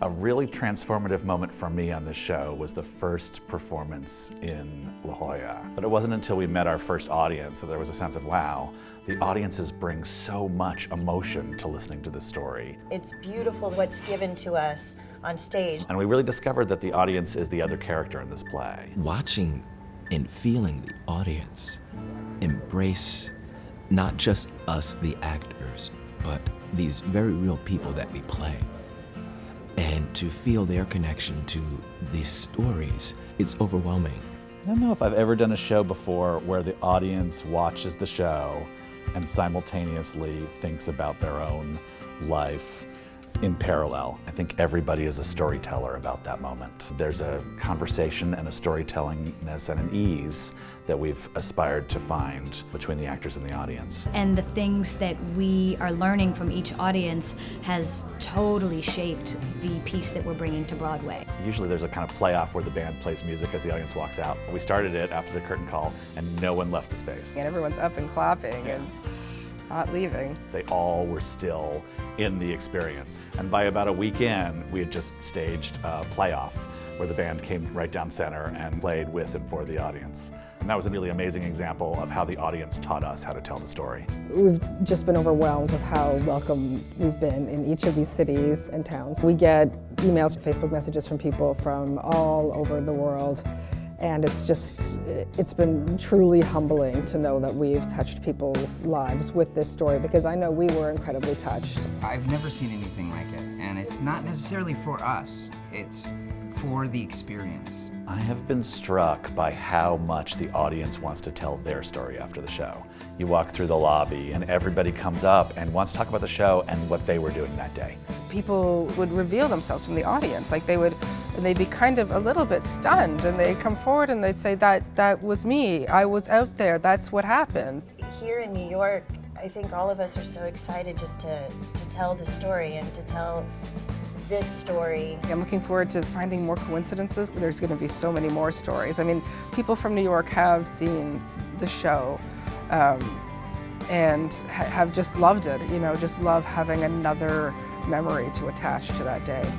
A really transformative moment for me on this show was the first performance in La Jolla. But it wasn't until we met our first audience that there was a sense of, wow, the audiences bring so much emotion to listening to this story. It's beautiful what's given to us on stage. And we really discovered that the audience is the other character in this play. Watching and feeling the audience embrace not just us, the actors, but these very real people that we play. And to feel their connection to these stories, it's overwhelming. I don't know if I've ever done a show before where the audience watches the show and simultaneously thinks about their own life in parallel. I think everybody is a storyteller about that moment. There's a conversation and a storytellingness and an ease that we've aspired to find between the actors and the audience. And the things that we are learning from each audience has totally shaped the piece that we're bringing to Broadway. Usually there's a kind of play-off where the band plays music as the audience walks out. We started it after the curtain call and no one left the space. And everyone's up and clapping and not leaving. They all were still in the experience. And by about a week in, we had just staged a playoff where the band came right down center and played with and for the audience. And that was a really amazing example of how the audience taught us how to tell the story. We've just been overwhelmed with how welcome we've been in each of these cities and towns. We get emails, Facebook messages from people from all over the world. And it's been truly humbling to know that we've touched people's lives with this story, because I know we were incredibly touched. I've never seen anything like it, and it's not necessarily for us, it's for the experience. I have been struck by how much the audience wants to tell their story after the show. You walk through the lobby and everybody comes up and wants to talk about the show and what they were doing that day. People would reveal themselves from the audience, like they'd be kind of a little bit stunned, and they'd come forward and they'd say, that was me, I was out there, that's what happened. Here in New York, I think all of us are so excited just to tell the story and to tell this story. I'm looking forward to finding more coincidences. There's going to be so many more stories. I mean, people from New York have seen the show and have just loved it, just love having another memory to attach to that day.